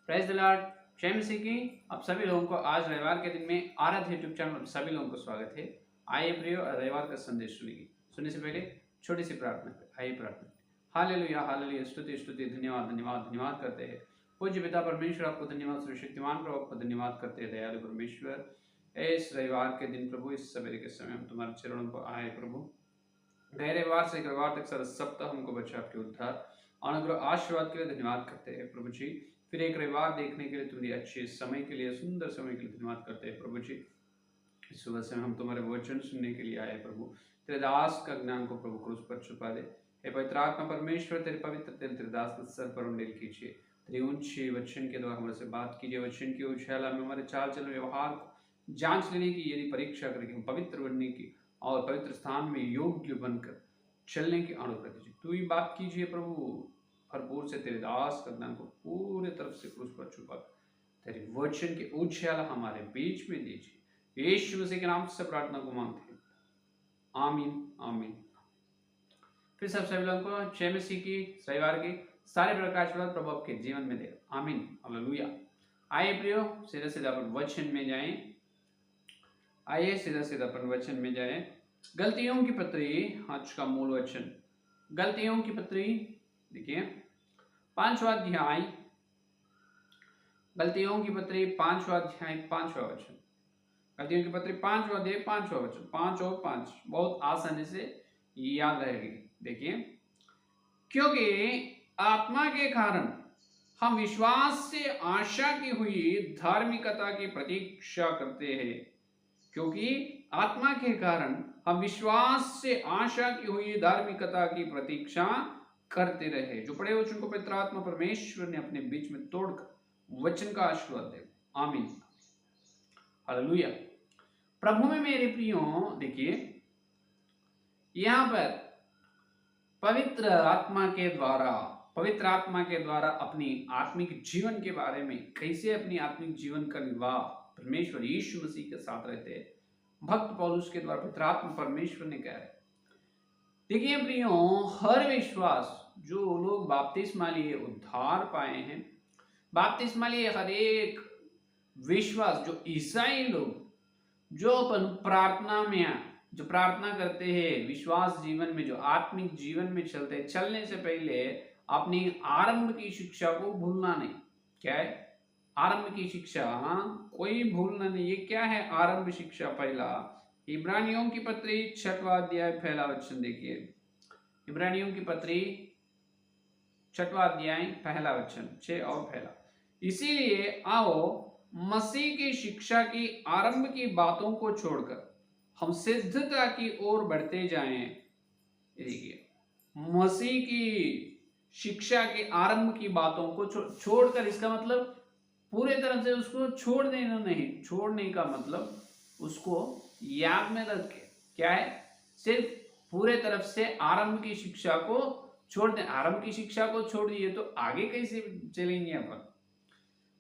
Praise the Lord. जय मसीह की। आप सभी लोगों को आज रविवार के दिन में आराध्य यूट्यूब चैनल में सभी लोगों को स्वागत है। आइए प्रियो, रविवार का संदेश सुनिए। सुनने से पहले छोटी सी प्रार्थना करें। आइए प्रार्थना। हालेलुया हालेलुया, स्तुति स्तुति, धन्यवाद धन्यवाद धन्यवाद करते हैं पूज्य पिता परमेश्वर, आपको धन्यवाद। सर्वशक्तिमान प्रभु, आपको धन्यवाद करते हैं दयालु परमेश्वर। इस रविवार के दिन प्रभु, इस सवेरे के समय हम तुम्हारे चरणों पर आए प्रभु। गए रविवार से रविवार तक सारा सप्ताह हमको बचा, आपके उद्धार अनुग्रह आशीर्वाद के लिए धन्यवाद करते हैं प्रभु जी। फिर एक रविवार देखने के लिए, तुम्हारी अच्छे समय के लिए, सुंदर समय के लिए धन्यवाद करते हैं प्रभु जी। इस सुबह से हम तुम्हारे वचन सुनने के लिए आए प्रभु। तेरे दास का ज्ञान को प्रभु क्रूस पर छुपा दे। हे पवित्र आत्मा परमेश्वर, तेरे पवित्र तेल तेरे दास के सर पर उंडेल कीजिए। तेरे ऊंचे वचन के द्वारा हमारे से बात कीजिए। वचन की उछाला में हमारे चाल चलन व्यवहार को जांच लेने की, यदि परीक्षा करके हम पवित्र बनने की और पवित्र स्थान में योग्य बनकर चलने की अनुग्रह दीजिए। तू ही बात कीजिए प्रभु। भरपूर से तेरे दास का ज्ञान को पूरे तरफ से क्रूस पर छुपा तेरे वचन के उछाला हमारे बीच में दीजिए। यीशु मसीह के नाम से प्रार्थना को मांगते हैं, आमीन आमीन। फिर सब सभी लोगों को जय मसीह की। रविवार की सारे प्रकाश प्रभु आपके जीवन में दे, आमीन हालेलुया। आइए प्रियो, सीधा सीधा अपन वचन में जाएं। आइए सीधा सीधा अपन वचन में जाएं। गलतियों की पत्री, आज का मूल वचन गलतियों की पत्री। देखिए 5वां अध्याय, गलतियों की पत्री 5वां अध्याय 5वां वचन। गलतियों की पत्री 5वां अध्याय 5वां वचन। 5 और 5 बहुत आसानी से याद रहेगी। देखिए, क्योंकि आत्मा के कारण हम विश्वास से आशा की हुई धार्मिकता की प्रतीक्षा करते हैं। क्योंकि आत्मा के कारण हम विश्वास से आशा की हुई धार्मिकता की प्रतीक्षा करते रहे। जो पढ़े वचन को पवित्र आत्मा परमेश्वर ने अपने बीच में तोड़कर वचन का आशीर्वाद दे, आमीन हालेलुया। प्रभु में मेरे प्रियो, देखिए यहां पर पवित्र आत्मा के द्वारा अपनी आत्मिक जीवन के बारे में, कैसे अपनी आत्मिक जीवन का निर्वाह परमेश्वर यीशु मसीह के साथ रहते हैं, भक्त पौलुस के द्वारा पवित्र आत्मा परमेश्वर ने कहा है। देखिए प्रियो, हर विश्वास, जो लोग बपतिस्मा लिए उद्धार पाए हैं, बपतिस्मा लिए हर एक विश्वास, जो ईसाई लोग जो अपन प्रार्थना में जो प्रार्थना करते हैं, विश्वास जीवन में, जो आत्मिक जीवन में चलते हैं, चलने से पहले अपनी आरंभ की शिक्षा को भूलना नहीं। क्या है आरंभ की शिक्षा? कोई भूलना नहीं। ये क्या है आरंभ शिक्षा? पहला इब्रानियों की पत्री 6वां अध्याय पहला वचन। देखिए इब्रानियों की पत्री 6वां अध्याय पहला वचन, 6 और पहला। इसीलिए आओ मसीह की शिक्षा की आरंभ की बातों को छोड़कर हम सिद्धता की ओर बढ़ते जाएं। देखिए, मसीह की शिक्षा के आरंभ की बातों को छोड़कर, इसका मतलब पूरे तरह से उसको छोड़ देना नहीं। छोड़ने का मतलब उसको याद में रख के, क्या है, सिर्फ पूरे तरफ से आरंभ की शिक्षा को छोड़ दे। आरंभ की शिक्षा को छोड़ दिए तो आगे कैसे चलेंगे अपन?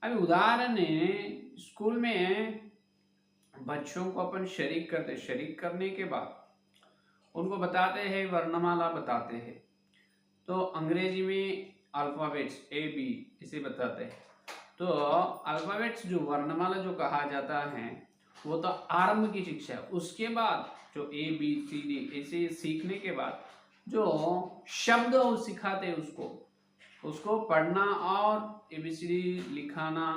अभी उदाहरण है, स्कूल में बच्चों को अपन शरीक करते, शरीक करने के बाद उनको बताते हैं, वर्णमाला बताते हैं। तो अंग्रेजी में अल्फाबेट्स ए बी इसे बताते हैं। तो अल्फाबेट्स, जो वर्णमाला जो कहा जाता है, वो तो आरंभ की शिक्षा है। उसके बाद जो ए बी सी डी ऐसे सीखने के बाद जो शब्द सिखाते हैं, उसको पढ़ना और एबीसीडी लिखाना,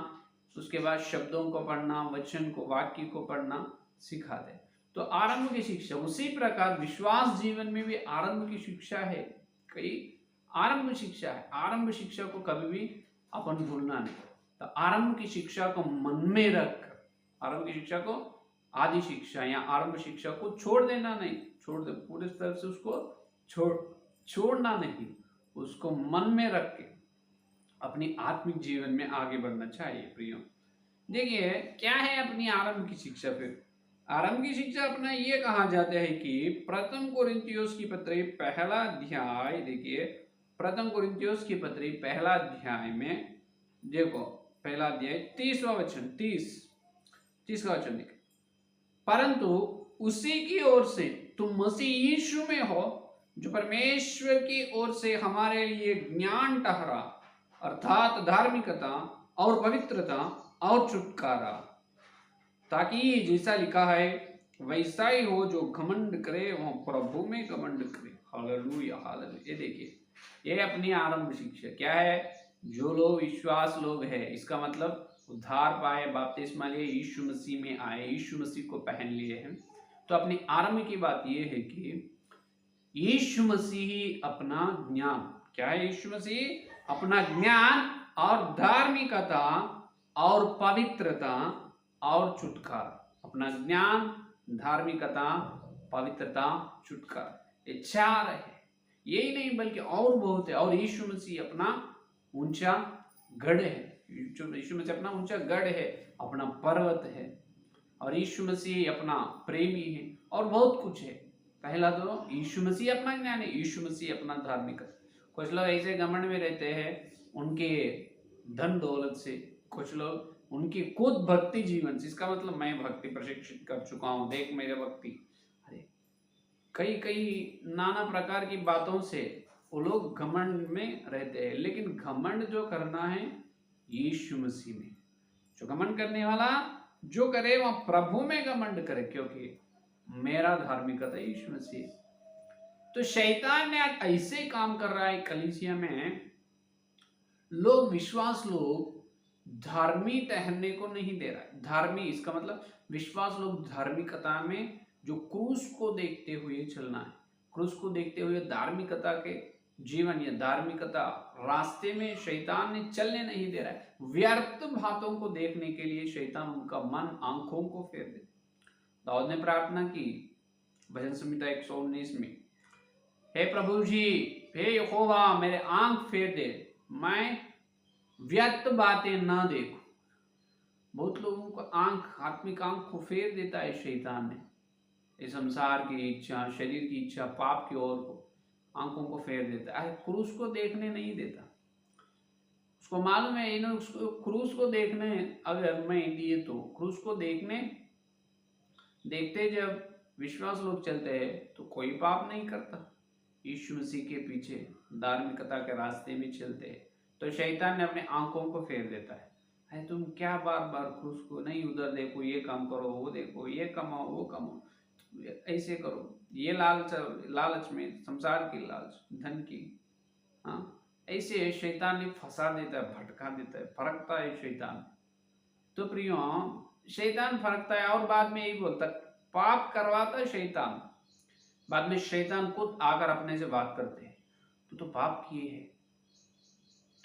उसके बाद शब्दों को पढ़ना, वचन को, वाक्य को पढ़ना सिखाते। तो आरंभ की शिक्षा। उसी प्रकार विश्वास जीवन में भी आरंभ की शिक्षा है। कई आरंभ शिक्षा है। आरंभ शिक्षा को कभी भी अपन भूलना नहीं। तो आरंभ की शिक्षा को मन में रखकर, आरंभ की शिक्षा को, आदि शिक्षा या आरंभ शिक्षा को छोड़ देना नहीं। छोड़ दे पूरी तरह से उसको छोड़ना नहीं, उसको मन में रख के अपनी आत्मिक जीवन में आगे बढ़ना चाहिए प्रियो। देखिए क्या है अपनी आरंभ की शिक्षा? फिर आरंभ की शिक्षा अपना ये कहा जाता है कि प्रथम कोरिन्थियोस की पत्री पहला अध्याय, देखिए प्रथम कोरिन्थियोस की पत्री पहला अध्याय में देखो, पहला अध्याय 30वां वचन, 30 का वचन देखिए। परंतु उसी की ओर से तुम मसीह यीशु में हो, जो परमेश्वर की ओर से हमारे लिए ज्ञान ठहरा, अर्थात धार्मिकता, और पवित्रता और छुटकारा, ताकि जैसा लिखा है वैसा ही हो, जो घमंड करे वो प्रभु में घमंड करे। Hallelujah hallelujah. ये देखिए, ये अपनी आरंभ शिक्षा क्या है? जो लोग विश्वास लोग है, इसका मतलब उद्धार पाए, बपतिस्मा लिए, यीशु मसीह में आए, यीशु मसीह को पहन लिए हैं, तो अपनी आरंभ की बात ये है कि यीशु मसीह अपना ज्ञान, क्या है? यीशु मसीह अपना ज्ञान और धार्मिकता और पवित्रता और छुटकारा, अपना ज्ञान, धार्मिकता, पवित्रता, छुटकारा, ये चार है। यही नहीं बल्कि और बहुत है। और यीशु मसीह अपना ऊंचा गढ़ है, यीशु मसीह अपना ऊंचा गढ़ है, अपना पर्वत है, और यीशु मसीह अपना प्रेमी है, और बहुत कुछ है। पहला तो यीशु मसीह अपना ज्ञान है, यीशु मसीह अपना धार्मिकता। कुछ लोग ऐसे घमंड में रहते हैं उनके धन दौलत से, कुछ लोग उनकी खुद भक्ति जीवन से, इसका मतलब मैं भक्ति प्रशिक्षित कर चुका हूं, देख मेरे भक्ति, अरे कई कई नाना प्रकार की बातों से वो लोग घमंड में रहते हैं। लेकिन घमंड जो करना है यीशु मसीह में, जो घमंड करने वाला जो करे वह प्रभु में घमंड करे, क्योंकि मेरा धार्मिकता यीशु मसीह। तो शैतान ने आज ऐसे काम कर रहा है कलीसिया में, लोग विश्वास लोग धार्मिक ठहरने को नहीं दे रहा है। धार्मिक इसका मतलब विश्वास लोग धार्मिकता में जो क्रूस को देखते हुए चलना है, क्रूस को देखते हुए धार्मिकता के जीवन या धार्मिकता रास्ते में शैतान ने चलने नहीं दे रहा है। व्यर्थ बातों को देखने के लिए शैतान उनका मन, आंखों को फेर दे। दाऊद ने प्रार्थना की भजन संहिता 119 में, हे प्रभु जी, हे यहोवा, मेरे आंख फेर दे, मैं व्यर्थ बातें ना देखूं। बहुत लोगों को आंख, आत्मिक आंख को फेर देता है शैतान ने, इस संसार की इच्छा, शरीर की इच्छा, पाप की ओर को आंखों को फेर देता है, क्रूस को देखने नहीं देता। उसको मालूम है इन्हें उसको क्रूस को देखने अगर मैं दिए तो क्रूस को देखते जब विश्वास लोग चलते हैं तो कोई पाप नहीं करता, यीशु मसीह के पीछे धार्मिकता के रास्ते में चलते हैं, तो शैतान ने अपने आंखों को फेर देता है। अरे तुम क्या बार बार क्रूस को नहीं, उधर देखो, ये काम करो, वो देखो, ये कमाओ, वो कमाओ, ऐसे करो, ये लालच में, संसार की लालच, धन की, हाँ, ऐसे शैतान ने फंसा देता है, भटका देता है, फरकता है शैतान। तो प्रियो, शैतान फरकता है और बाद में यही बोलता, पाप करवाता है शैतान, बाद में शैतान खुद आकर अपने से बात करते हैं, तो पाप किए है,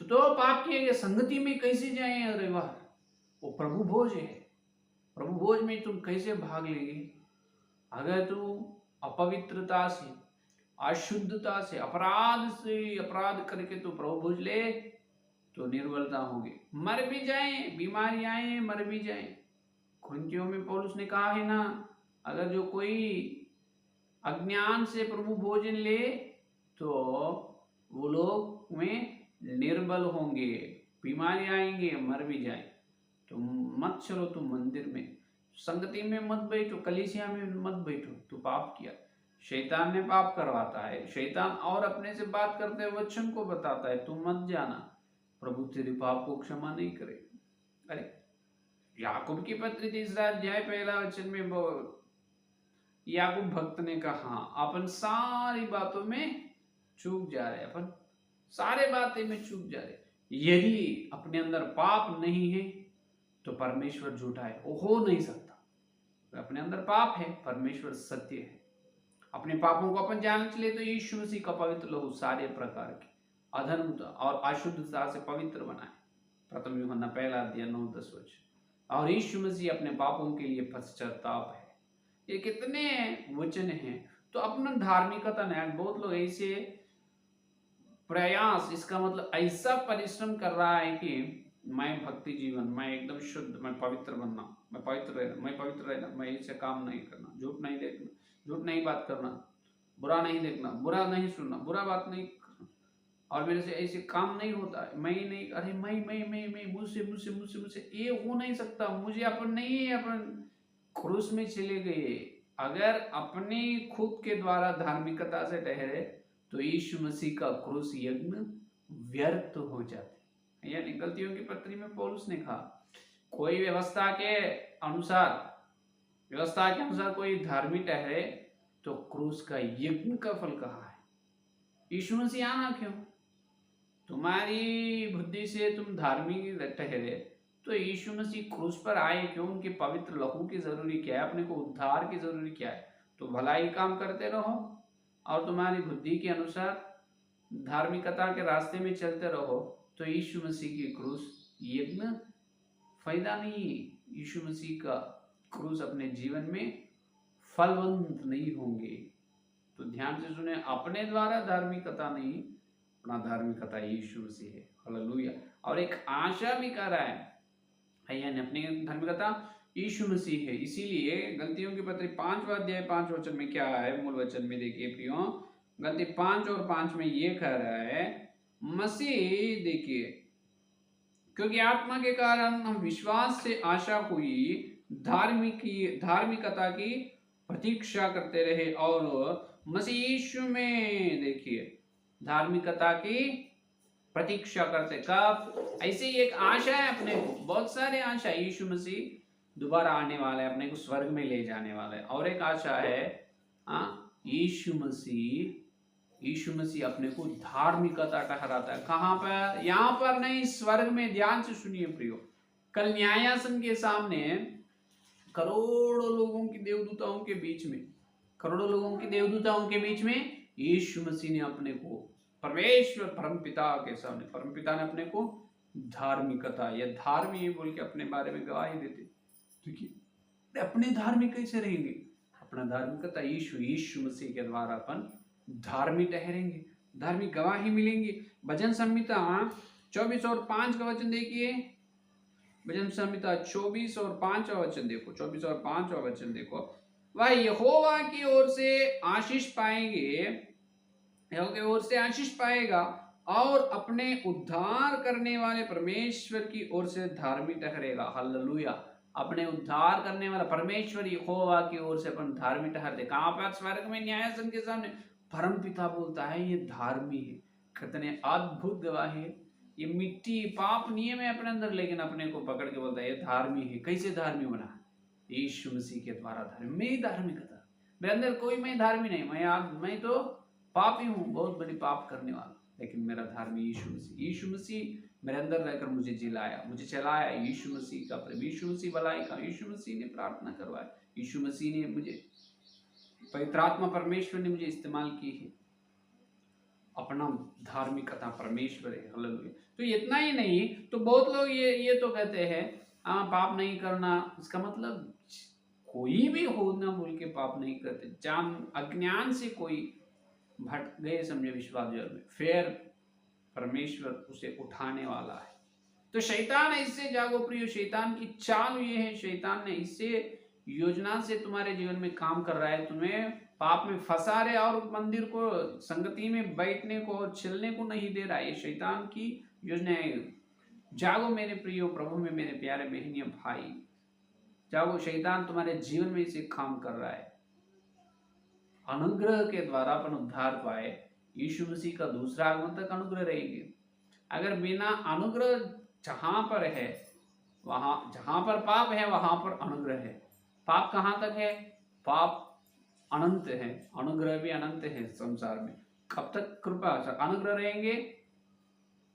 तो पाप किए गए संगति में कैसे जाए? अरे वाह, वो प्रभु भोज है, प्रभु भोज में तुम कैसे भाग लेंगे? अगर तू अपवित्रता से, अशुद्धता से, अपराध करके तू प्रभु भोज ले तो निर्बलता होगी, मर भी जाए, बीमारी आए, मर भी जाए। कुरिन्थियों में पौलुस ने कहा है ना, अगर जो कोई अज्ञान से प्रभु भोजन ले तो वो लोग में निर्बल होंगे, बीमारी आएंगे, मर भी जाए। तो मत चलो तुम मंदिर में, संगति में मत बैठो, कलीसिया में मत बैठो, तो पाप किया। शैतान ने पाप करवाता है, शैतान और अपने से बात करते हुए वचन को बताता है, तुम मत जाना, प्रभु तेरे पाप को क्षमा नहीं करे। अरे याकूब की पत्री 3 अध्याय 1 वचन में याकूब भक्त ने कहा, अपन सारी बातों में चूक जा रहे, अपन सारे बातें में चूक जा रहे। यदि अपने अंदर पाप नहीं है तो परमेश्वर झूठा है, वो हो नहीं सकता। तो अपने अंदर पाप है, परमेश्वर सत्य है। अपने पापों को अपन जांच ले तो यीशु मसीह का पवित्र लहू सारे प्रकार की अधर्मता और अशुद्धता से पवित्र बनाए, प्रथम यूहन्ना 1 अध्याय 9-10 वचन। और यीशु मसीह अपने पापों के लिए पश्चाताप है। ये कितने वचन हैं। तो अपना धार्मिकता ने, बहुत लोग ऐसे प्रयास, इसका मतलब ऐसा परिश्रम कर रहा है कि मैं भक्ति जीवन, मैं एकदम शुद्ध, मैं पवित्र बनना, मैं पवित्र रहना, मैं ऐसे काम नहीं करना, झूठ नहीं देखना, झूठ नहीं बात करना, बुरा नहीं देखना, बुरा नहीं सुनना, बुरा बात नहीं करना, और मेरे से ऐसे काम नहीं होता है, मैं नहीं, अरे मैं मुझसे ये हो नहीं सकता, मुझे अपन नहीं है, अपन क्रूस में चले गए। अगर अपने खुद के द्वारा धार्मिकता से ठहरे तो यीशु मसीह का क्रूस यज्ञ व्यर्थ हो जाते। यानी गलतियों की पत्री में पौलुस ने कहा कोई व्यवस्था के अनुसार कोई धार्मिक ठहरे तो क्रूस का यज्ञ का फल कहा है। यीशु मसीह आना क्यों? तुम्हारी बुद्धि से तुम धार्मिक ठहरे तो यीशु मसीह क्रूस पर आए क्यों? उनके पवित्र लहू की जरूरी क्या है? अपने को उद्धार की जरूरी क्या है? तो भलाई काम करते रहो और तुम्हारी बुद्धि के अनुसार धार्मिकता के रास्ते में चलते रहो तो यीशु मसीह की क्रूस यज्ञ फायदा नहीं है। यीशु मसीह का क्रूस अपने जीवन में फलवंत नहीं होंगे। तो ध्यान से सुने, अपने द्वारा धार्मिकता नहीं, अपना धार्मिकता यीशु मसीह है। हालेलुया। और एक आशा भी कर रहा है यानी अपनी धार्मिकता यीशु मसीह है। इसीलिए गलतियों की पत्री 5वां अध्याय 5 वचन में क्या है? मूल वचन में देखिए प्रियो, गलती 5 और 5 में ये कह रहा है मसीह, देखिए, क्योंकि आत्मा के कारण हम विश्वास से आशा हुई धार्मिकता की प्रतीक्षा करते रहे और मसीह यीशु में, देखिए, धार्मिकता की प्रतीक्षा करते। कब? ऐसे ही एक आशा है अपने को, बहुत सारे आशा। यीशु मसीह दोबारा आने वाला है, अपने को स्वर्ग में ले जाने वाला है। और एक आशा है यीशु मसीह अपने को धार्मिकता ठहराता है। कहां पर? यहां पर नहीं, स्वर्ग में। ध्यान से सुनिए प्रियो, कल न्यायासन के सामने करोड़ों लोगों की देवदूताओं के बीच में यीशु मसीह ने अपने को परमेश्वर परमपिता के सामने, परमपिता ने अपने को धार्मिकता या धार्मिक बोल के अपने बारे में गवाही देते। क्योंकि अपने धार्मिक कैसे रहेंगे? अपना धार्मिकता यीशु मसीह के द्वारा अपन धार्मिक ठहरेंगे, धार्मिक गवाही मिलेंगे। भजन संहिता 24 और 5 का वचन देखिए। भजन संहिता 24 और 5 वचन देखो, 24 और 5 वचन देखो। वह यहोवा की ओर से आशीष पाएगा और अपने उद्धार करने वाले परमेश्वर की ओर से धार्मिक ठहरेगा। हालेलुया। अपने उद्धार करने वाला परमेश्वर यहोवा की ओर से अपन धार्मिक ठहरते। कहां पर? स्वर्ग में, न्यायासन के सामने। परमपिता बोलता है ये धार्मिक है। कितने अद्भुत गवाही है। ये मिट्टी पाप नियम है अपने अंदर, लेकिन अपने को पकड़ के बोलता है ये धार्मिक है। कैसे धार्मिक बना? यीशु मसीह के द्वारा धार्मिक। मेरी धार्मिकता, मेरे अंदर कोई मैं धार्मिक नहीं, मैं तो पापी हूँ, बहुत बड़ी पाप करने वाला, लेकिन मेरा धार्मिक यीशु मसीह मेरे अंदर रहकर मुझे जिलाया, मुझे चलाया। यीशु मसीह का प्रेम, यीशु मसीह भलाई का, यीशु मसीह ने प्रार्थना करवाया, यीशु मसीह ने मुझे, पवित्र आत्मा परमेश्वर ने मुझे इस्तेमाल की है। अपना धार्मिकता परमेश्वर है। हालेलुया। तो इतना ही नहीं, तो बहुत लोग ये तो कहते हैं पाप नहीं करना, इसका मतलब कोई भी हो ना बोल के पाप नहीं करते। अज्ञान से कोई भटक गए समझे विश्वास में, फिर परमेश्वर उसे उठाने वाला है। तो शैतान इससे जागो प्रियो, शैतान की चाल ये है, शैतान ने इससे योजना से तुम्हारे जीवन में काम कर रहा है, तुम्हें पाप में फंसा रहे और मंदिर को, संगति में बैठने को और चलने को नहीं दे रहा है। ये शैतान की योजना है। जागो मेरे प्रियो प्रभु में, मेरे प्यारे बहनिया भाई, जागो। शैतान तुम्हारे जीवन में इसे काम कर रहा है। अनुग्रह के द्वारा अपन उद्धार पाए, यीशु मसीह का दूसरा आगमन तक अनुग्रह रहेगी। अगर बिना अनुग्रह जहां पर है, वहां जहां पर पाप है वहां पर अनुग्रह है। पाप कहां तक है? पाप अनंत है, अनुग्रह भी अनंत है संसार में। कब तक कृपा अनुग्रह रहेंगे?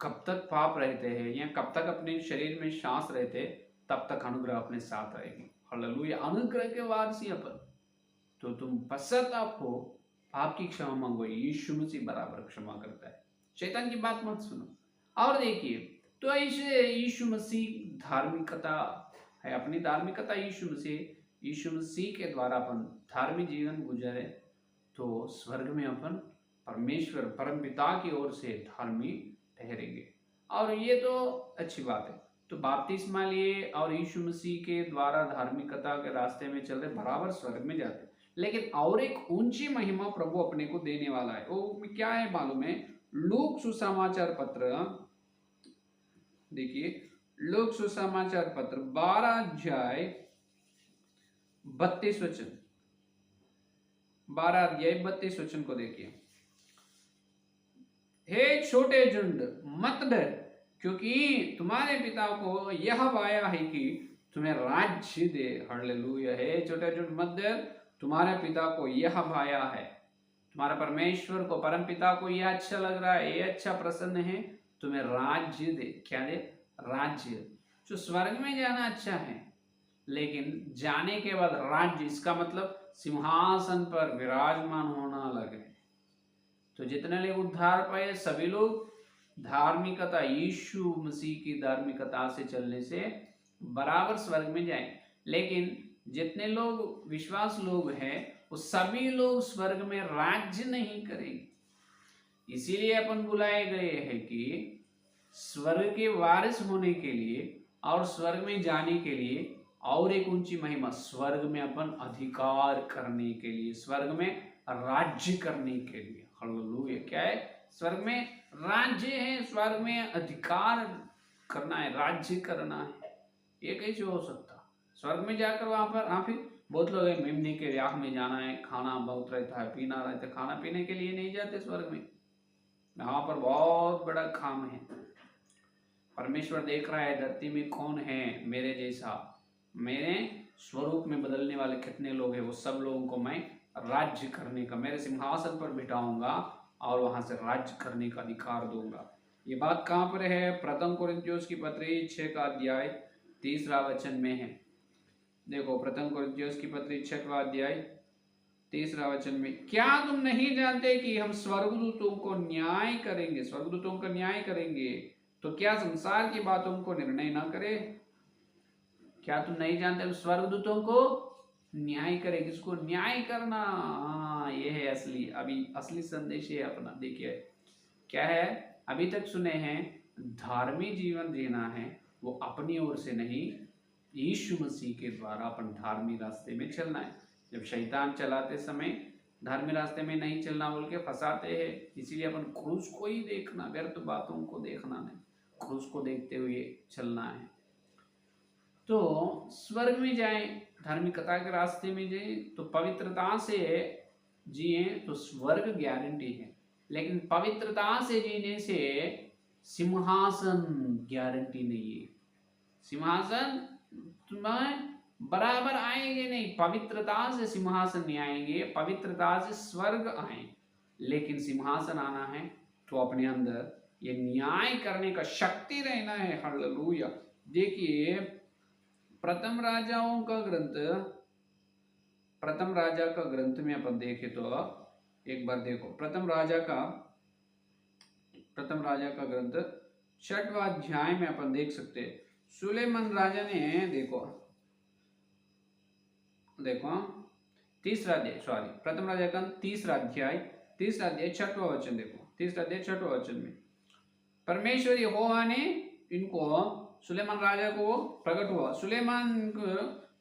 कब तक पाप रहते हैं या कब तक अपने शरीर में सांस रहते, तब तक अनुग्रह अपने साथ रहेगी। हालेलुया। अनुग्रह के वारसी अपन। तो तुम पश्चाताप हो, पाप की क्षमा मांगो, यीशु मसीह बराबर क्षमा करता है। शैतान की बात मत सुनो। और देखिए, तो ऐसे यीशु मसीह धार्मिकता है, अपनी धार्मिकता यीशु मसीह के द्वारा अपन धार्मिक जीवन गुजारे तो स्वर्ग में अपन परमेश्वर परमपिता की ओर से धार्मिक ठहरेंगे। और ये तो अच्छी बात है। तो बपतिस्मा लिए और यीशु मसीह के द्वारा धार्मिकता के रास्ते में चल रहे बराबर स्वर्ग में जाते। लेकिन और एक ऊंची महिमा प्रभु अपने को देने वाला है। वो क्या है मालूम है? लूक सुसमाचार पत्र, देखिए लूक सुसमाचार पत्र 12 अध्याय 32 वचन, 12 अध्याय 32 वचन को देखिए। हे छोटे झुंड मत डर, क्योंकि तुम्हारे पिता को यह वाया है कि तुम्हें राज्य दे। हालेलुया है छोटे छोटे मध्य, तुम्हारे पिता को यह भाया है, तुम्हारा परमेश्वर को, परम पिता को यह अच्छा लग रहा है, ये अच्छा प्रसन्न है, तुम्हें राज्य दे। क्या दे? राज्य। जो स्वर्ग में जाना अच्छा है, लेकिन जाने के बाद राज्य, इसका मतलब सिंहासन पर विराजमान होना अलग है। तो जितने लोग उद्धार पाए सभी लोग धार्मिकता, यीशु मसीह की धार्मिकता से चलने से बराबर स्वर्ग में जाएं। लेकिन जितने लोग विश्वास लोग हैं वो सभी लोग स्वर्ग में राज्य नहीं करेंगे। इसीलिए अपन बुलाए गए हैं कि स्वर्ग के वारिस होने के लिए और स्वर्ग में जाने के लिए और एक ऊंची महिमा, स्वर्ग में अपन अधिकार करने के लिए, स्वर्ग में राज्य करने के लिए। हालेलुया। क्या है? स्वर्ग में राज्य है, स्वर्ग में अधिकार करना है, राज्य करना है। ये कैसे हो सकता? स्वर्ग में जाकर वहां पर फिर बहुत लोग हैं, मेमने के राह में जाना है, खाना बहुत रहता है, पीना रहता है, खाना पीने के लिए नहीं जाते स्वर्ग में। यहाँ पर बहुत बड़ा काम है। परमेश्वर देख रहा है धरती में कौन है मेरे जैसा, मेरे स्वरूप में बदलने वाले कितने लोग हैं। वो सब लोगों को मैं राज्य करने का, मेरे सिंहासन पर बिठाऊंगा और वहां से राज्य करने का अधिकार दूंगा। ये बात कहाँ पर है? प्रथम कोरिन्थियोस की पत्री 6 का अध्याय 3 वचन में है। देखो, प्रथम कोरिन्थियोस की पत्री 6 अध्याय 3 वचन में, क्या तुम नहीं जानते कि हम स्वर्गदूतों को न्याय करेंगे? स्वर्गदूतों का न्याय करेंगे तो क्या संसार की बातों को निर्णय ना करे? क्या तुम नहीं जानते स्वर्गदूतों को न्याय करे? किसको न्याय करना? ये है असली, अभी असली संदेश है अपना। देखिए क्या है, अभी तक सुने हैं धार्मिक जीवन जीना है, वो अपनी ओर से नहीं, यीशु मसीह के द्वारा अपन धार्मिक रास्ते में चलना है। जब शैतान चलाते समय धार्मिक रास्ते में नहीं चलना बोल के फंसाते हैं, इसीलिए अपन क्रूस को ही देखना, व्यर्थ बातों को देखना नहीं, क्रूस को देखते हुए चलना है। तो स्वर्ग में जाए, धार्मिकता के रास्ते में जाए तो पवित्रता से जिए तो स्वर्ग गारंटी है। लेकिन पवित्रता से जीने से सिंहासन गारंटी नहीं है। सिंहासन तुम्हें बराबर आएंगे नहीं, पवित्रता से सिंहासन नहीं आएंगे, पवित्रता से स्वर्ग आए। लेकिन सिंहासन आना है तो अपने अंदर ये न्याय करने का शक्ति रहना है। हालेलुया। देखिए प्रथम राजाओं का ग्रंथ, प्रथम राजा का ग्रंथ में अपन देखे तो एक बार देखो, प्रथम राजा का ग्रंथ 6वां अध्याय में अपन देख सकते हैं। सुलेमान राजा ने देखो 3रा अध्याय, सॉरी, प्रथम राजा का 3रा अध्याय 6वां वचन देखो, 3रा अध्याय 6वां वचन में परमेश्वर यहोवा ने इनको, सुलेमान राजा को प्रकट हुआ, सुलेमान को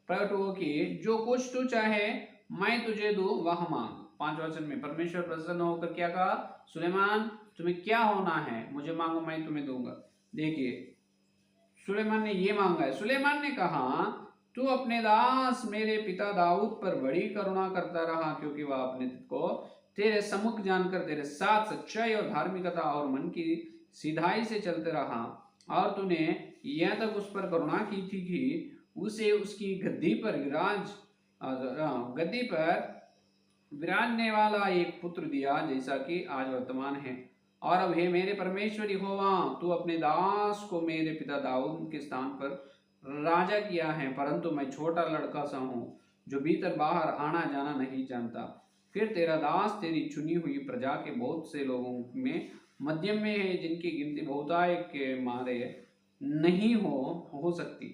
प्रकट हुआ कि जो कुछ तू चाहे मैं तुझे दूं वह मांग। 5वें वचन में परमेश्वर प्रसन्न होकर क्या कहा? सुलेमान तुम्हें क्या होना है, मुझे मांगो मैं तुम्हें दूंगा। देखिए सुलेमान ने ये मांगा है। सुलेमान ने कहा तू अपने दास मेरे पिता दाऊद पर बड़ी करुणा करता रहा, क्योंकि वह अपने को तेरे सम्मुख जानकर तेरे साथ सच्चाई और धार्मिकता और मन की सीधाई से चलते रहा, और तूने यह तक उस पर करुणा की थी कि उसे उसकी गद्दी पर विराजने वाला एक पुत्र दिया, जैसा कि आज वर्तमान है। और अब हे मेरे परमेश्वर यहोवा, तू अपने दास को मेरे पिता दाऊद के स्थान पर राजा किया है, परंतु मैं छोटा लड़का सा हूँ जो भीतर बाहर आना जाना नहीं जानता। फिर तेरा दास तेरी चुनी हुई प्रजा के बहुत से लोगों में मध्यम में है, जिनकी गिनती बहुतायत के मारे नहीं हो सकती।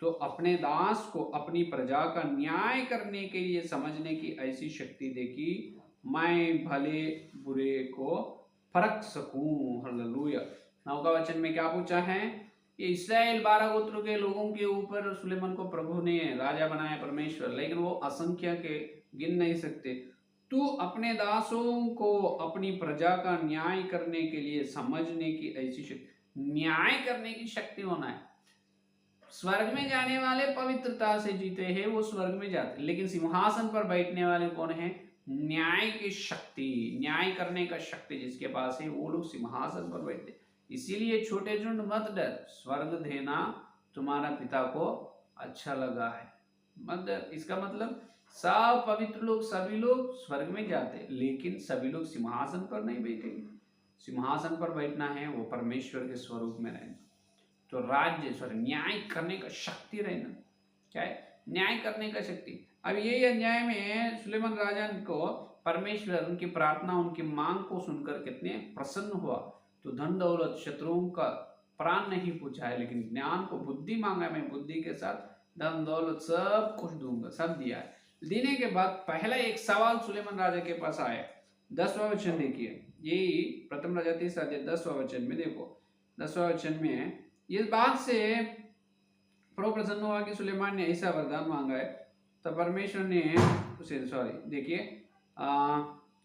तो अपने दास को अपनी प्रजा का न्याय करने के लिए समझने की ऐसी शक्ति दे कि मैं भले बुरे को फरक सकूं। हालेलुया। 9वां वचन में क्या पूछा है? ये इस्राएल 12 गोत्रों के लोगों के ऊपर सुलेमान को प्रभु ने राजा बनाया परमेश्वर, लेकिन वो असंख्य के गिन नहीं सकते। तू अपने दासों को अपनी प्रजा का न्याय करने के लिए समझने की ऐसी शक्ति, न्याय करने की शक्ति होना है। स्वर्ग में जाने वाले पवित्रता से जीते हैं, वो स्वर्ग में जाते, लेकिन सिंहासन पर बैठने वाले कौन है? न्याय की शक्ति, न्याय करने का शक्ति जिसके पास है वो लोग सिंहासन पर बैठते। इसीलिए छोटे झुंड मत डर, स्वर्ग देना तुम्हारा पिता को अच्छा लगा है। मत डर, इसका मतलब सब पवित्र लोग, सभी लोग स्वर्ग में जाते, लेकिन सभी लोग सिंहासन पर नहीं बैठेंगे। सिंहासन पर बैठना है वो परमेश्वर के स्वरूप में रहना, तो राज्य सॉरी न्याय करने का शक्ति रहना। क्या है? न्याय करने का शक्ति। अब यही अन्याय में सुलेमान राजा को परमेश्वर उनकी प्रार्थना, उनकी मांग को सुनकर कितने प्रसन्न हुआ। तो धन दौलत शत्रुओं का प्राण नहीं पूछा है, लेकिन ज्ञान को, बुद्धि मांगा, मैं बुद्धि के साथ धन दौलत सब कुछ दूंगा, सब दिया है। देने के बाद पहला एक सवाल सुलेमान राजा के पास आया। 10वां वचन देखिए, यही प्रथम राजा 30 अध्याय 10वां वचन में देखो। 10वां वचन में इस बात से प्रभु प्रसन्न हुआ कि सुलेमान ने ऐसा वरदान मांगा है, तो परमेश्वर ने उसे, देखिए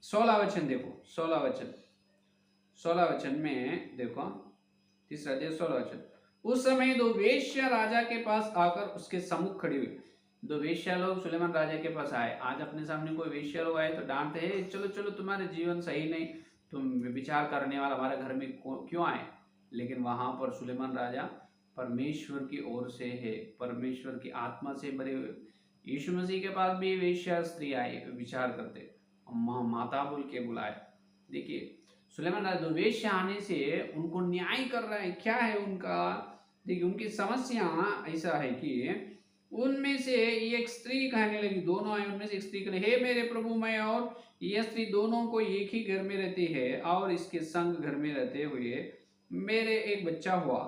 16 वचन देखो, 16 वचन में देखो, 3 अध्याय 16 वचन। उस समय दो वेश्या राजा के पास आकर उसके सम्मुख खड़ी हुई। दो वेश्या लोग सुलेमान राजा के पास आए। आज अपने सामने कोई वेश्या लोग आए तो डांटते हैं, चलो चलो तुम्हारे जीवन सही नहीं, तुम विचार करने वाला हमारे घर में क्यों आए। लेकिन वहां पर सुलेमान राजा परमेश्वर की ओर से है, परमेश्वर की आत्मा से भरे हुए। यीशु मसीह के पास भी वेश्या स्त्री आई, विचार करते, माता बोल के बुलाए। देखिए सुलेमान राजा दो वेश्या आने से उनको न्याय कर रहा है। क्या है उनका? देखिए उनकी समस्या ऐसा है कि उनमें से एक स्त्री कहने लगी, दोनों आए, उनमें से एक स्त्री कहे, हे मेरे प्रभु, मैं और यह स्त्री दोनों को एक ही घर में रहती है, और इसके संग घर में रहते हुए मेरे एक बच्चा हुआ।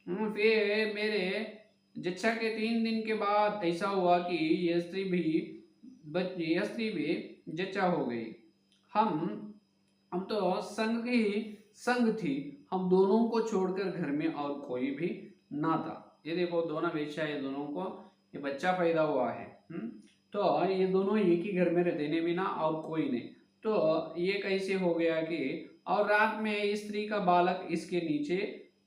फिर मेरे जच्चा के 3 दिन के बाद ऐसा हुआ कि यह स्त्री भी जच्चा हो गई। हम तो संग थी, हम दोनों को छोड़कर घर में और कोई भी ना था। ये देखो दोनों वेश्या, ये दोनों को ये बच्चा पैदा हुआ है। तो ये दोनों एक ही घर में रहते, ने भी ना और कोई नहीं। तो ये कैसे हो गया कि, और रात में स्त्री का बालक इसके नीचे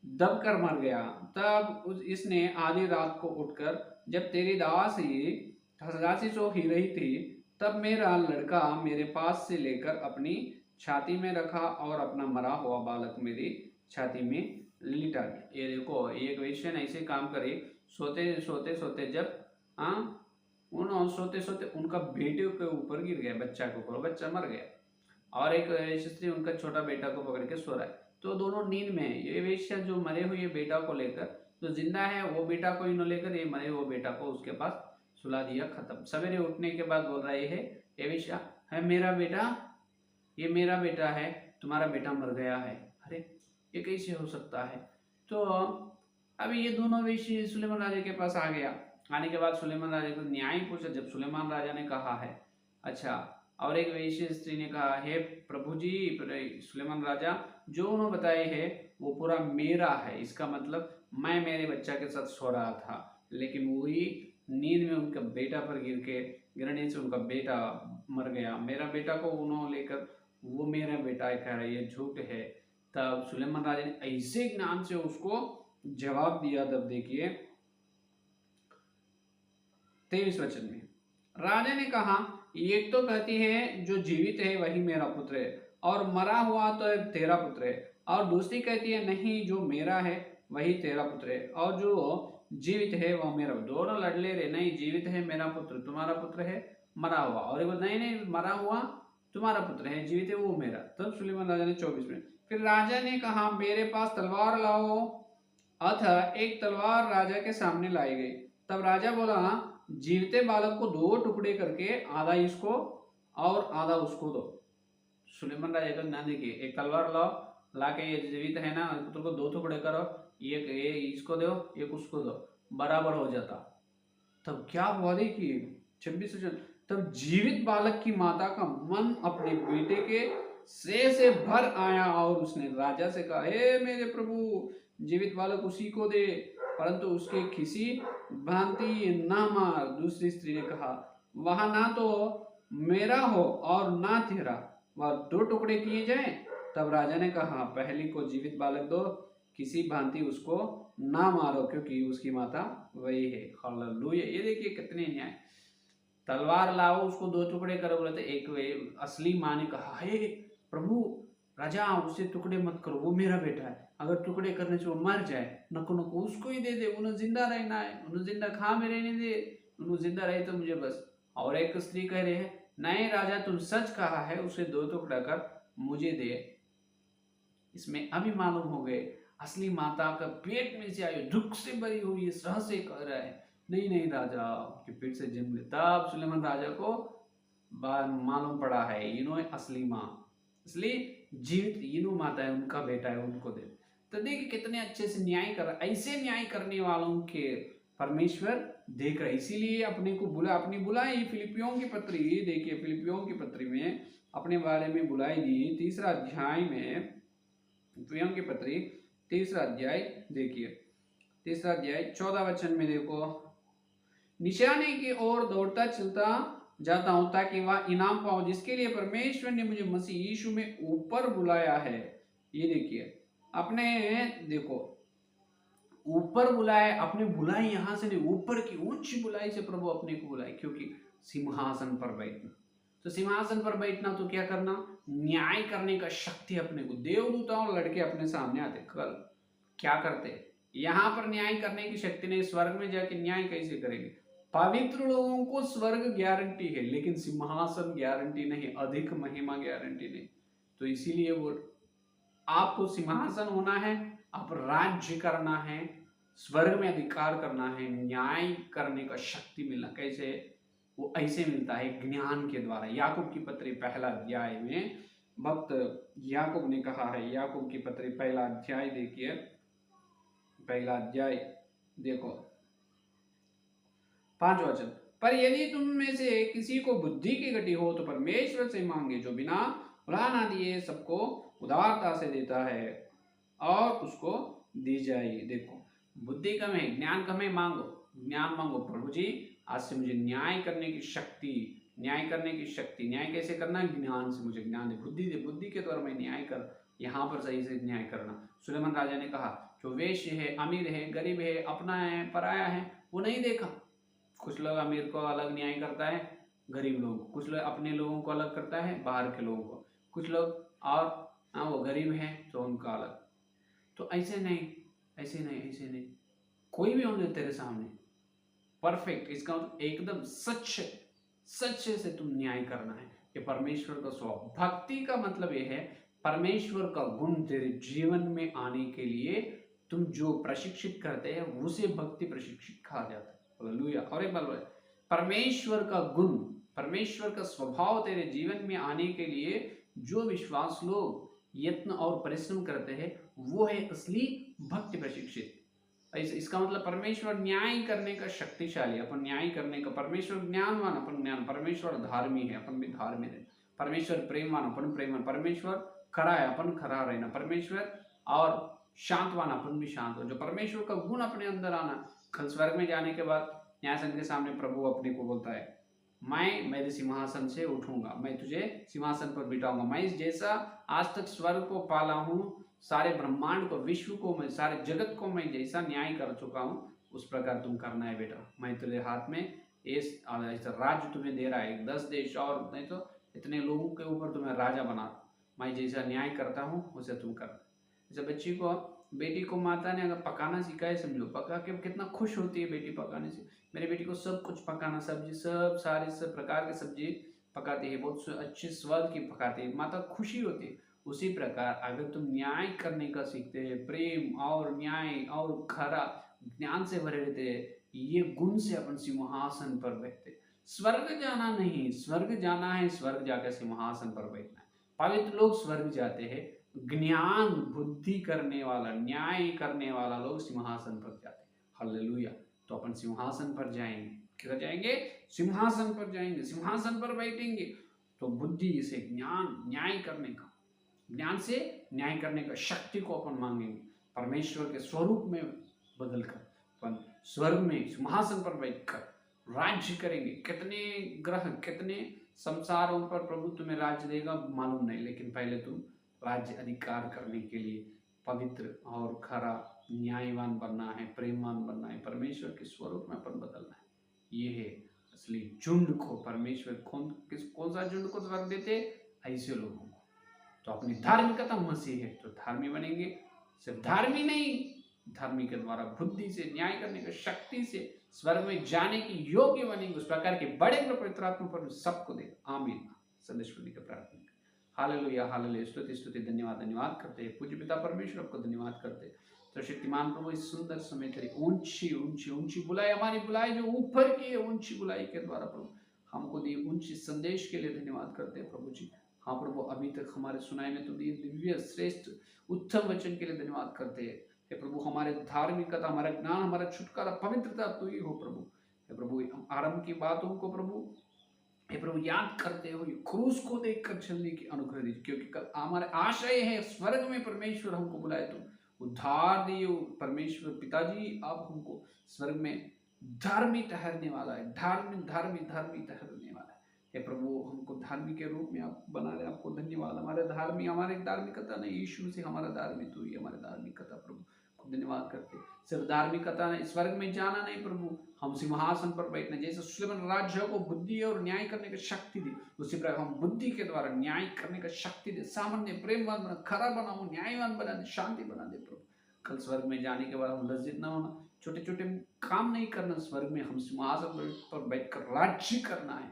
दबकर मर गया। तब इसने आधी रात को उठकर, जब तेरी दासी सो ही रही थी, तब मेरा लड़का मेरे पास से लेकर अपनी छाती में रखा और अपना मरा हुआ बालक मेरी छाती में लिटा दिया। ये देखो एक वेश्या ऐसे काम करे, सोते सोते जब सोते सोते उनका बेटे के ऊपर गिर गया, बच्चा के ऊपर, बच्चा मर गया, और एक स्त्री उनका छोटा बेटा को पकड़ के सो रहा है। तो दोनों नींद में है। ये वेश्या जो मरे हुए बेटा को लेकर, जो जिंदा है वो बेटा को ही न लेकर, ये मरे हुए बेटा को उसके पास सुला दिया, खत्म। सवेरे उठने के बाद बोल रहा है, ये वेश्या है मेरा बेटा, ये मेरा बेटा है, तुम्हारा बेटा मर गया है। अरे ये कैसे हो सकता है? तो अभी ये दोनों वेश्या सुलेमान राजा के पास आ गया। आने के बाद सुलेमान राजा को न्याय पूछा। जब सुलेमान राजा ने कहा है, अच्छा, और एक वेश्या स्त्री ने कहा, हे प्रभु जी, सुलेमान राजा जो उन्होंने बताए है वो पूरा मेरा है। इसका मतलब मैं मेरे बच्चा के साथ सो रहा था, लेकिन वही नींद में उनका बेटा पर गिरने से उनका बेटा मर गया। मेरा बेटा को उन्होंने लेकर, वो मेरा बेटा है कह रहा है, ये झूठ है। तब सुलेमान राजा ने ऐसे ज्ञान से उसको जवाब दिया। तब देखिए 23 वचन में राजा ने कहा, एक तो कहती है जो जीवित है वही मेरा पुत्र है, और मरा हुआ तो तेरा पुत्र है। और दूसरी कहती है, नहीं, जो मेरा है वही तेरा पुत्र है, और जो जीवित है वह मेरा। दोनों लड़ ले रहे, नहीं जीवित है मेरा पुत्र, तुम्हारा पुत्र है मरा हुआ, और नहीं मरा हुआ तुम्हारा पुत्र है, जीवित है वो मेरा। तब सुलेमान राजा ने 24 में फिर राजा ने कहा, मेरे पास तलवार लाओ। अतः एक तलवार राजा के सामने लाई गई। तब राजा बोला, जीवते बालक को 2 टुकड़े करके आधा इसको और आधा उसको दो। सुलेमान राजा का ध्यान देखिए, एक तलवार लाओ, लाके ये जीवित है ना, पुत्र को 2 टुकड़े करो, एक ये इसको दो, एक उसको दो, बराबर हो जाता। तब क्या हुआ देखिए 26 वचन, तब जीवित बालक की माता का मन अपने बेटे के श्रेय से भर आया, और उसने राजा से कहा, हे मेरे प्रभु, जीवित बालक उसी को दे, परंतु उसके किसी भांति ना मार। दूसरी स्त्री ने कहा, वह ना तो मेरा हो और ना तेरा, वह 2 टुकड़े किए जाए। तब राजा ने कहा, पहली को जीवित बालक दो, किसी भांति उसको ना मारो, क्योंकि उसकी माता वही है। हालेलुया। ये देखिए कितने न्याय। तलवार लाओ, उसको 2 टुकड़े करो बोले थे। एक असली माँ ने कहा, हे प्रभु, राजा उसे टुकड़े मत करो, वो मेरा बेटा है, अगर टुकड़े करने से वो मर जाए नको नको उसको ही दे दे, उन्हें जिंदा रहना है, उन्हें जिंदा खा में रहने दे, उन्हें जिंदा रहे तो मुझे बस। और एक स्त्री कह रही है नहीं राजा तुम सच कहा है, उसे 2 टुकड़ा कर मुझे दे। इसमें अभी मालूम हो गए असली माता का पेट में से आयु दुख से भरी हुई इस रहस्य कह रहा है नहीं नहीं राजा के पेट से जन्म ले। तब सुलेमान राजा को मालूम पड़ा है इन्हों असली माँ, इसलिए जीवित इन्हों माता है, उनका बेटा है, उनको दे। तो देखिए कितने अच्छे से न्याय कर, ऐसे न्याय करने वालों के परमेश्वर देख रहे, इसीलिए अपने को बुला, अपनी बुलाई फिलिपियों की पत्री, देखिए फिलिपियों की पत्री में अपने बारे में बुलाई दी 3 अध्याय में, फिलिपियों की पत्री 3 अध्याय देखिए 3 अध्याय 14 वचन में देखो, निशाने की ओर दौड़ता चलता जाता हूं ताकि वह इनाम पाऊं जिसके लिए परमेश्वर ने मुझे मसीह यीशु में ऊपर बुलाया है। ये देखिए अपने, देखो ऊपर बुलाए, अपने बुलाई यहां से नहीं, ऊपर की ऊंची बुलाई से प्रभु अपने को बुलाए, क्योंकि सिंहासन पर बैठना। तो सिंहासन पर बैठना तो क्या करना, न्याय करने का शक्ति अपने को, देवदूता और लड़के अपने सामने आते, कल क्या करते, यहां पर न्याय करने की शक्ति नहीं, स्वर्ग में जाके न्याय कैसे करेंगे। पवित्र लोगों को स्वर्ग गारंटी है लेकिन सिंहासन गारंटी नहीं, अधिक महिमा गारंटी नहीं। तो इसीलिए वो आपको सिंहासन होना है, आप राज्य करना है, स्वर्ग में अधिकार करना है, न्याय करने का शक्ति मिलना कैसे, वो ऐसे मिलता है ज्ञान के द्वारा। याकूब की पत्री 1 अध्याय में भक्त याकूब ने कहा है, याकूब की पत्री 1 अध्याय देखिए, 1 अध्याय देखो 5 वचन, पर यदि तुम में से किसी को बुद्धि की घटी हो तो परमेश्वर से मांगे जो बिना उलाहना दिए सबको उदारता से देता है और उसको दी जाएगी। देखो बुद्धि कम है, ज्ञान कम है, मांगो, ज्ञान मांगो, प्रभु जी आज से मुझे न्याय करने की शक्ति, न्याय करने की शक्ति, न्याय कैसे करना है, ज्ञान से मुझे ज्ञान दे, बुद्धि दे, बुद्धि के द्वारा मैं न्याय कर, यहाँ पर सही से न्याय करना। सुलेमान राजा ने कहा जो वेश्य है, अमीर है, गरीब है, अपना है, पराया है, वो नहीं देखा। कुछ लोग अमीर को अलग न्याय करता है, गरीब लोगों को, कुछ लोग अपने लोगों को अलग करता है, बाहर के लोगों को, कुछ लोग और वो गरीब है तो उनका अलग। तो ऐसे नहीं, ऐसे नहीं, ऐसे नहीं, कोई भी होने तेरे सामने परफेक्ट, इसका एकदम सच सच से तुम न्याय करना है, ये परमेश्वर का स्वभाव। भक्ति का मतलब ये है परमेश्वर का गुण तेरे जीवन में आने के लिए तुम जो प्रशिक्षित करते हैं उसे भक्ति प्रशिक्षित कहा जाता है। हालेलुया। और एक बात बोले, परमेश्वर का गुण, परमेश्वर का स्वभाव तेरे जीवन में आने के लिए जो विश्वास लोग यत्न और परिश्रम करते हैं वो है असली भक्ति प्रशिक्षित। इसका मतलब परमेश्वर न्याय करने का शक्तिशाली, अपन न्याय करने का, परमेश्वर ज्ञानवान अपन ज्ञान, परमेश्वर धार्मी है अपन भी धार्मी है, परमेश्वर प्रेमवान अपन प्रेमवान, परमेश्वर खरा है अपन खरा रहना, परमेश्वर और शांतवान अपन भी शांत हो। जो परमेश्वर का गुण अपने अंदर आना, कल स्वर्ग में जाने के बाद न्यायासन के सामने प्रभु अपने को बोलता है मैं मेरे सिंहासन से उठूंगा, मैं तुझे सिंहासन पर बिठाऊंगा, मैं जैसा आज तक स्वर्ग को पाला हूँ, सारे ब्रह्मांड को, विश्व को, मैं सारे जगत को मैं जैसा न्याय कर चुका हूँ उस प्रकार तुम करना है बेटा। मैं तेरे हाथ में इस राज्य तुम्हें दे रहा है, 10 देश और नहीं तो इतने लोगों के ऊपर तुम्हें राजा बना, मैं जैसा न्याय करता हूँ उसे तुम कर। जैसे बच्ची को, बेटी को माता ने अगर पकाना सिखाए, समझो पका के कितना खुश होती है बेटी पकाने से, मेरी बेटी को सब कुछ पकाना, सब्जी सब सारे सब प्रकार की सब्जी पकाती है, बहुत अच्छे स्वाद की पकाती है, माता खुशी होती है। उसी प्रकार अगर तुम न्याय करने का सीखते हैं, प्रेम और न्याय और खरा ज्ञान से भरे रहते हैं, ये गुण से अपन सिंहासन पर बैठते। स्वर्ग जाना नहीं, स्वर्ग जाना है, स्वर्ग जाकर सिंहासन पर बैठना है। पवित्र लोग स्वर्ग जाते हैं, ज्ञान बुद्धि करने वाला, न्याय करने वाला लोग सिंहासन पर जाते हैं। हालेलुया। तो अपन सिंहासन पर जाएंगे, किधर जाएंगे, सिंहासन पर जाएंगे, सिंहासन पर बैठेंगे। तो बुद्धि से ज्ञान, न्याय करने का, ज्ञान से न्याय करने का शक्ति को अपन मांगेंगे, परमेश्वर के स्वरूप में बदलकर अपन स्वर्ग में सिंहासन पर बैठकर राज्य करेंगे। कितने ग्रह, कितने संसारों पर प्रभु तुम्हें राज्य देगा मालूम नहीं, लेकिन पहले तुम राज्य अधिकार करने के लिए पवित्र और खरा न्यायवान बनना है, प्रेमवान बनना है, परमेश्वर के स्वरूप में अपन बदलना है। ये है असली झुंड को परमेश्वर कौन सा झुंड को स्वर्ग देते, ऐसे लोगों को। तो अपनी धार्मिकता मसीह है तो धार्मिक बनेंगे। सिर्फ धार्मिक नहीं, धार्मिक के द्वारा बुद्धि से, न्याय करने की शक्ति से स्वर्ग में जाने की योग्य बनेंगे। उस प्रकार के बड़े पवित्र आत्मा पर सबको दे। आमीन। संदेश का प्रार्थना। Hallelujah hallelujah. स्तुति स्तुति धन्यवाद धन्यवाद करते हैं पूज्य पिता परमेश्वर, आपको धन्यवाद करते हैं। तो शक्तिमान प्रभु, इस सुंदर समय तेरी ऊंची ऊंची ऊंची बुलाई, हमारी बुलाई जो ऊपर की ऊंची बुलाई के द्वारा प्रभु हमको दी ऊंची संदेश के लिए धन्यवाद करते हैं प्रभु जी। हाँ प्रभु, अभी तक हमारे सुनाई में तो दिए दिव्य श्रेष्ठ उत्तम वचन के लिए धन्यवाद करते हैं। हे प्रभु, हमारे धार्मिकता, हमारा ज्ञान, हमारा छुटकारा, पवित्रता तू ही हो प्रभु। हे प्रभु, आरंभ की बातों को प्रभु हे प्रभु याद करते हुए क्रूस को देखकर चलने की अनुग्रह दीजिए, क्योंकि कल हमारे आशय है स्वर्ग में परमेश्वर हमको बुलाए तो उद्धार दिए परमेश्वर पिताजी। आप हमको स्वर्ग में धार्मिक ठहरने वाला है, धार्मिक धार्मिक धार्मिक ठहरने वाला है। हे प्रभु, हमको धार्मिक के रूप में आप बना रहे, आपको धन्यवाद। हमारे धार्मिकता नहीं, यीशु से हमारा धार्मिक हुई, हमारे धार्मिकता प्रभु धन्यवाद करते। सिर्फ धार्मिकता नहीं, स्वर्ग में जाना नहीं प्रभु, हम सिंहासन पर बैठना। जैसे सुलेमान राज्य को बुद्धि और न्याय करने की शक्ति दी, उसी प्रकार हम बुद्धि के द्वारा न्याय करने का शक्ति दे, सामान्य प्रेमवान बना, खरा बनाओ, न्यायवान बना दे, शांति बना दे प्रभु। कल स्वर्ग में जाने के बाद हम लज्जित न होना, छोटे छोटे काम नहीं करना, स्वर्ग में हम सिंहासन पर बैठकर राज्य करना है।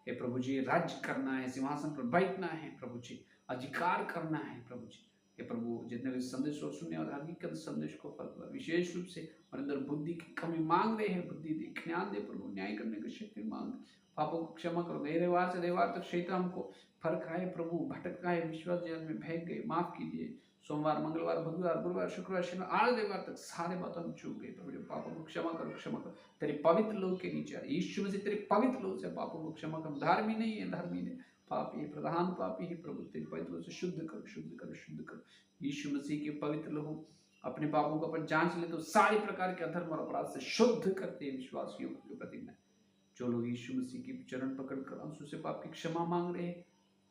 हे प्रभु जी, राज्य करना है, सिंहासन पर बैठना है प्रभु जी, अधिकार करना है प्रभु जी। हे प्रभु, जितने भी संदेश और सुनने और हकीकत संदेश को फल विशेष रूप से और अंदर बुद्धि की कमी मांग रहे हैं, बुद्धि दे, ज्ञान दे प्रभु, न्याय करने की शक्ति मांग, पापों को क्षमा करो। गए रविवार से रविवार तक शैतान हमको फर्क आए प्रभु, भटका है, विश्वास जेल में फेंक गए, माफ कीजिए। सोमवार, मंगलवार, बुधवार, गुरुवार, शुक्रवार, शनिवार, 8 रविवार तक सारे बातों हम चूक गए प्रभु। पापों को क्षमा करो, क्षमा करो। तेरे पवित्र लोग के नीचे यीशु मसीह, तेरे पवित्र लोग से पापों को क्षमा करो। धर्मी नहीं है, धर्मी नहीं, पापी है, प्रधान पापी है प्रभु, तेरे पवित्र लोग से शुद्ध करो, शुद्ध करो, शुद्ध करो। यीशु मसीह के पवित्र लोग अपने पापों को अपन जांच ले तो सारी प्रकार के अधर्म और अपराध से शुद्ध करते हैं विश्वासियों के प्रति में। जो लोग यीशु मसीह की चरण पकड़कर आंसू से पाप की क्षमा मांग रहे हैं,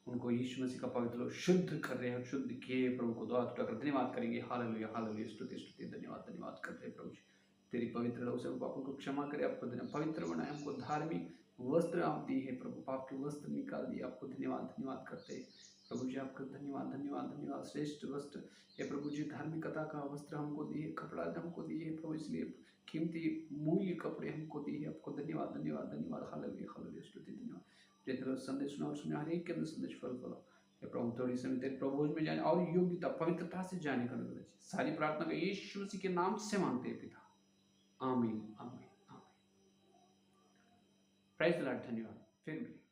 उनको यीशु मसीह का पवित्र लोग शुद्ध कर रहे हैं, शुद्ध किए प्रभु को दुआ उठाकर धन्यवाद करेंगे। Hallelujah hallelujah. स्तुति स्तुति धन्यवाद धन्यवाद करते हैं प्रभु जी। तेरी पवित्र लोग से पापों को क्षमा करे, आपको पवित्र बनाए, हमको धार्मिक वस्त्र आप दिए है प्रभु, पाप के वस्त्र निकाल दिए, आपको धन्यवाद धन्यवाद करते हैं प्रभु जी। आपका धन्यवाद धन्यवाद धन्यवाद। श्रेष्ठ वस्त्र हे प्रभु जी, धार्मिकता का वस्त्र हमको दिए, कपड़ा हमको दिए प्रभु, इसलिए कीमती मूल्य कपड़े हमको दिए, आपको धन्यवाद धन्यवाद धन्यवाद। Hallelujah hallelujah. स्तुति धन्यवाद। जितना संदेश सुना और सुना, हर एक के अंदर संदेश फल फला हे प्रभु। थोड़ी समय तेरे प्रभु में जाने और योग्यता पवित्रता से जाने का अनुग्रह दीजिए। सारी प्रार्थना का यीशु मसीह के नाम से मांगते हैं पिता, आमीन आमीन आमीन। Praise the Lord. धन्यवाद। फिर मिलेंगे।